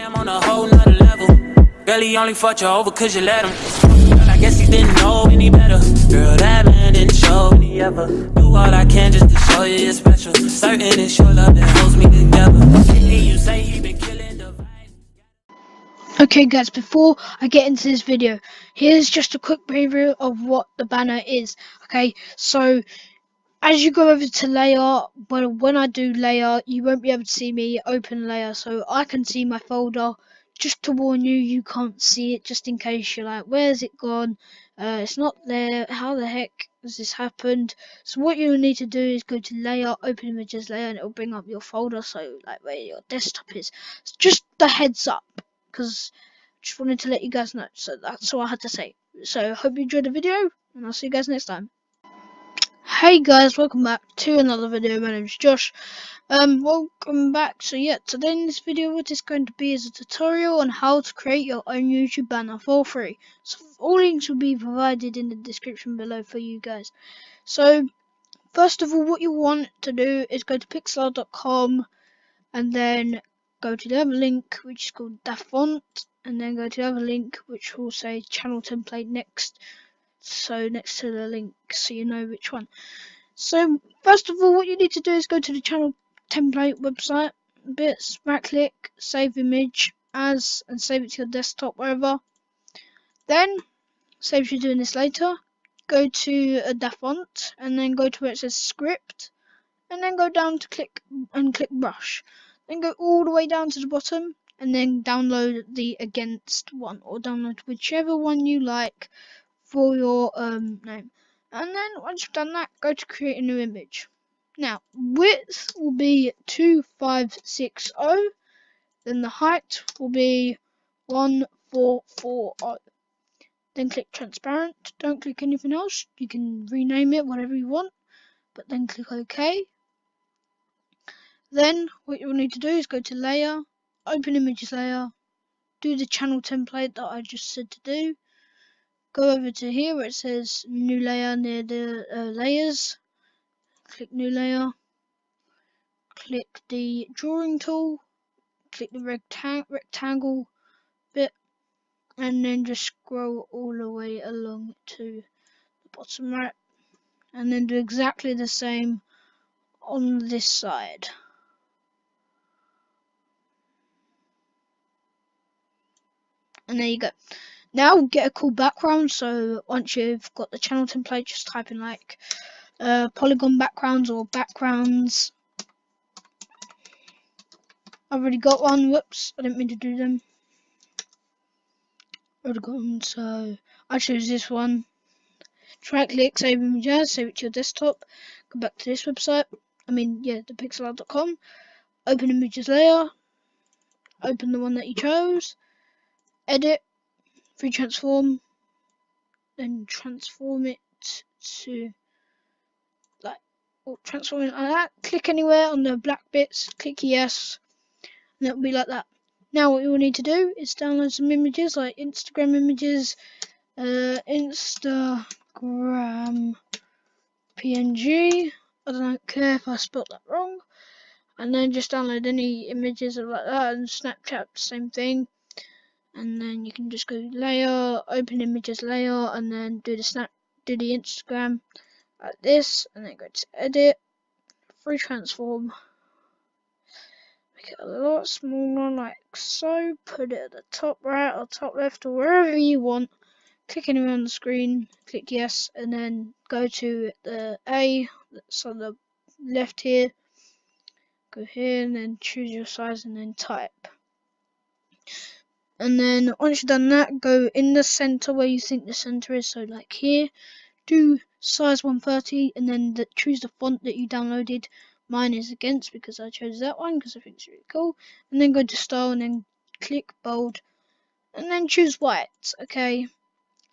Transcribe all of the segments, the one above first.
am on a whole nother level. Girl, he only fucked you over cause you let him. Girl, I guess he didn't know any better. Girl, that man didn't show me ever. Do all I can just to show you you're special. Certain it's your love that holds me together. You say he been killing the vibe. Okay guys, before I get into this video, here's just a quick preview of what the banner is. Okay, so as you go over to layer, when I do layer, you won't be able to see me open layer, so I can see my folder. Just to warn you, you can't see it, just in case you're like, where's it gone? It's not there. How the heck has this happened? So what you'll need to do is go to layer, open images layer, and it'll bring up your folder, so like where your desktop is. It's just the heads up, because just wanted to let you guys know. So that's all I had to say. So hope you enjoyed the video, and I'll see you guys next time. Hey guys, welcome back to another video. My name is Josh. Welcome back. So yeah, today in this video what it's going to be is a tutorial on how to create your own YouTube banner for free. So all links will be provided in the description below for you guys. So first of all, what you want to do is go to pixlr.com and then go to the other link which is called that font, and then go to the other link which will say channel template next. So next to the link, so you know which one. So first of all, what you need to do is go to the channel template website, bits, right click, save image as, and save it to your desktop, wherever. Then, save if you're doing this later, go to the font, and then go to where it says script, and then go down to click brush. Then go all the way down to the bottom, and then download the against one, or download whichever one you like for your name. And then once you've done that, go to create a new image. Now width will be 2560, then the height will be 1440. Then click transparent. Don't click anything else. You can rename it whatever you want, but then click OK. Then what you'll need to do is go to layer, open images layer, do the channel template that I just said to do. Go over to here where it says new layer near the layers. Click new layer. Click the drawing tool. Click the rectangle bit, and then just scroll all the way along to the bottom right, and then do exactly the same on this side. And there you go. Now get a cool background. So once you've got the channel template, just type in like polygon backgrounds or backgrounds. I've already got one. Whoops, I didn't mean to do them. Already got one, so I choose this one. Right click, save image as, save it to your desktop. Go back to this website. the pixlr.com. Open images layer. Open the one that you chose. Edit. Free transform. Then transform it to transform it like that. Click anywhere on the black bits. Click yes. And it'll be like that. Now what you will need to do is download some images like Instagram images, Instagram PNG. I don't care if I spelled that wrong. And then just download any images like that, and Snapchat, same thing. And then you can just go layer, open images layer, and then do the Instagram like this, and then go to edit, free transform. Make it a lot smaller, like so. Put it at the top right or top left or wherever you want. Click anywhere on the screen, click yes, and then go to the A that's on the left here. Go here and then choose your size and then type. And then once you've done that, go in the center where you think the center is. So like here, do size 130, and then choose the font that you downloaded. Mine is against because I chose that one because I think it's really cool. And then go to style and then click bold, and then choose white. Okay,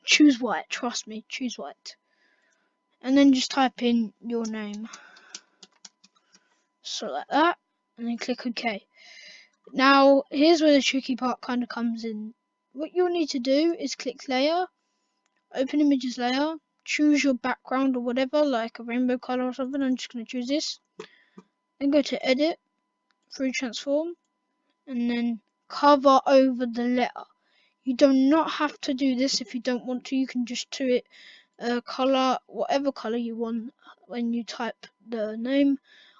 choose white. Trust me, choose white. And then just type in your name. So like that, and then click OK. Now here's where the tricky part kind of comes in. What you'll need to do is click layer, open images layer, choose your background or whatever, like a rainbow color or something. I'm just going to choose this. Then go to edit, free transform, and then cover over the letter. You do not have to do this if you don't want to. You can just do it color, whatever color you want when you type the name.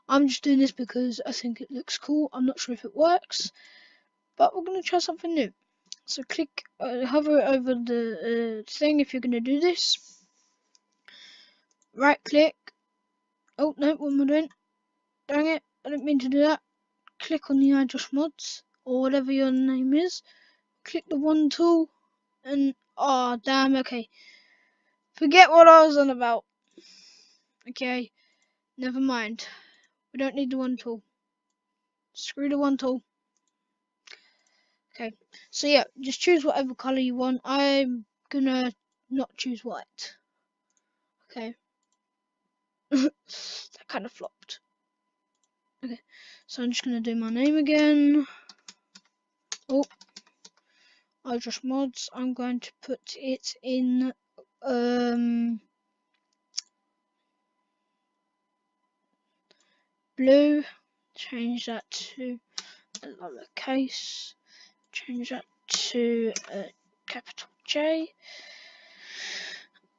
I'm just doing this because I think it looks cool. I'm not sure if it works, but we're going to try something new. So click, hover over the thing if you're going to do this. Right click. Oh no, what am I doing? Dang it, I didn't mean to do that. Click on the iJustMods or whatever your name is. Click the one tool and oh damn, okay. Forget what I was on about. Okay, never mind. We don't need the one tool. Screw the one tool. Okay, so yeah, just choose whatever color you want. I'm gonna not choose white. Okay. That kind of flopped. Okay, so I'm just gonna do my name again. Oh, iJustMods. I'm going to put it in blue. Change that to a lowercase. Change that to a capital J.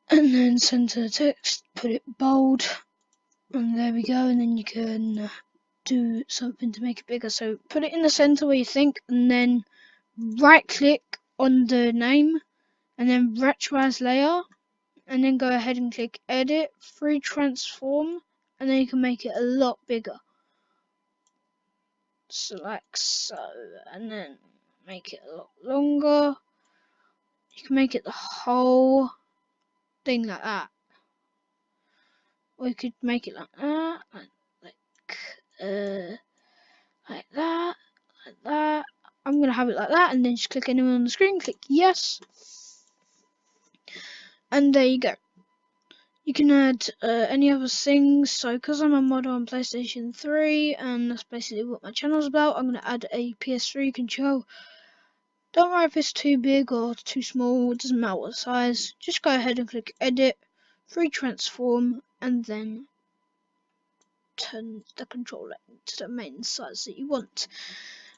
And then center the text. Put it bold. And there we go. And then you can do something to make it bigger. So put it in the center where you think, and then right click on the name, and then virtualize layer, and then go ahead and click edit, free transform, and then you can make it a lot bigger. So like so, and then make it a lot longer. You can make it the whole thing like that. Or you could make it like that, like that, like that. I'm gonna have it like that, and then just click anywhere on the screen, click yes, and there you go. You can add any other things. So because I'm a modder on PlayStation 3, and that's basically what my channel's about, I'm gonna add a PS3 control. Don't worry if it's too big or too small, it doesn't matter what size. Just go ahead and click edit, free transform, and then turn the controller into the main size that you want.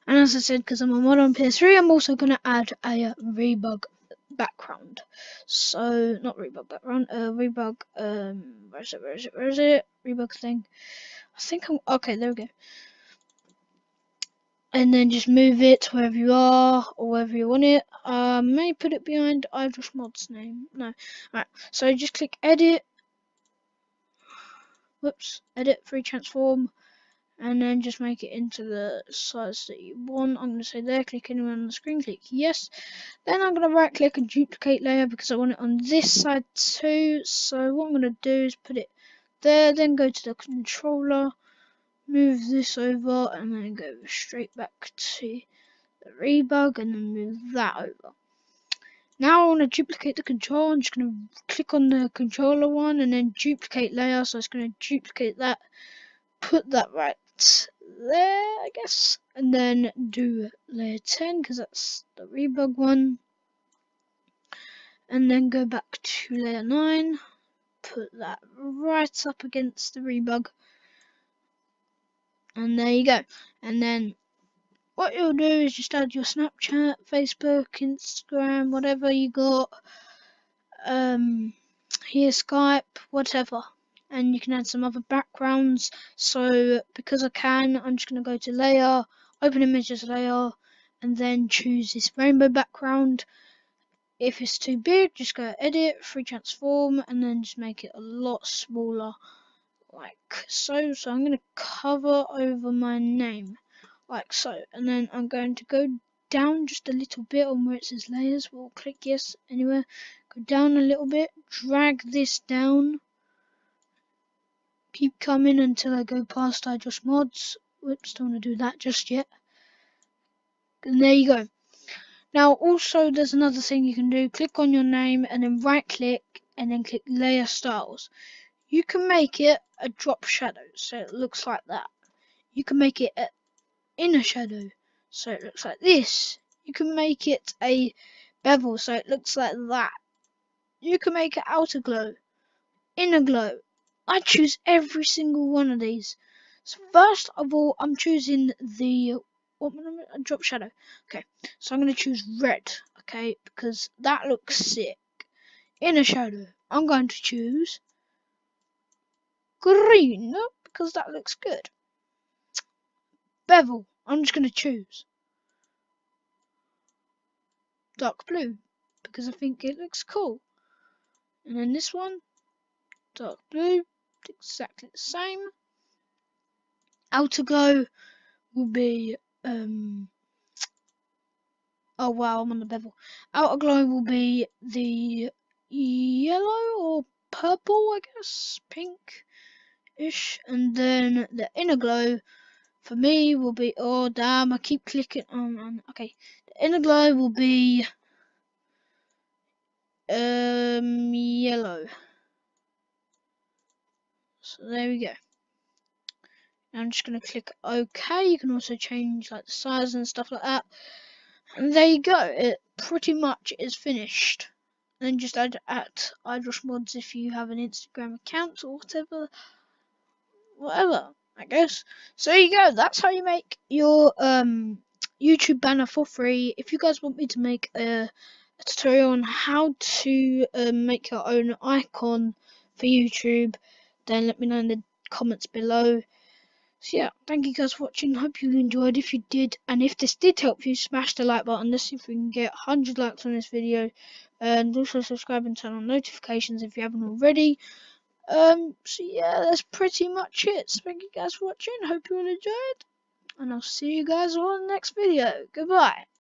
And as I said, because I'm a mod on PS3, I'm also going to add a rebug background. So, not rebug background, rebug, where is it? Rebug thing. I think okay, there we go. And then just move it wherever you are, or wherever you want it. May put it behind iJustMod's name. No. Alright, so just click edit. Whoops, edit, free transform. And then just make it into the size that you want. I'm going to say there, click anywhere on the screen, click yes. Then I'm going to right click and duplicate layer because I want it on this side too. So what I'm going to do is put it there, then go to the controller, move this over, and then go straight back to the rebug, and then move that over. Now I want to duplicate the control. I'm just going to click on the controller one and then duplicate layer. So it's going to duplicate that, put that right there, I guess, and then do layer 10 because that's the rebug one, and then go back to layer 9, put that right up against the rebug, and there you go. And then what you'll do is just add your Snapchat, Facebook, Instagram, whatever you got, here Skype, whatever. And you can add some other backgrounds. So because I can, I'm just going to go to layer, open images layer, and then choose this rainbow background. If it's too big, just go edit, free transform, and then just make it a lot smaller, like so. So I'm going to cover over my name, like so. And then I'm going to go down just a little bit on where it says layers. We'll click yes anywhere. Go down a little bit, drag this down. Keep coming until I go past iJustMods. Whoops, don't want to do that just yet. And there you go. Now also there's another thing you can do. Click on your name and then right click and then click layer styles. You can make it a drop shadow so it looks like that. You can make it an inner shadow so it looks like this. You can make it a bevel so it looks like that. You can make it outer glow, inner glow. I choose every single one of these. So first of all, I'm choosing the a drop shadow. Okay, so I'm gonna choose red. Okay, because that looks sick. Inner shadow, I'm going to choose green because that looks good. Bevel, I'm just gonna choose dark blue because I think it looks cool. And then this one, dark blue, exactly the same. Outer glow will be oh wow, I'm on the bevel. Outer glow will be the yellow or purple, I guess, pink-ish, and then the inner glow for me will be, oh damn, I keep clicking on. Okay, the inner glow will be yellow. So there we go. Now I'm just gonna click OK. You can also change like the size and stuff like that. And there you go. It pretty much is finished. Then just add at iDrush Mods if you have an Instagram account or whatever, I guess. So there you go. That's how you make your YouTube banner for free. If you guys want me to make a tutorial on how to make your own icon for YouTube, then let me know in the comments below. So yeah, thank you guys for watching. Hope you enjoyed. If you did, and if this did help you, smash the like button. Let's see if we can get 100 likes on this video, and also subscribe and turn on notifications if you haven't already. So yeah, that's pretty much it. So thank you guys for watching. Hope you all enjoyed, and I'll see you guys all in the next video. Goodbye.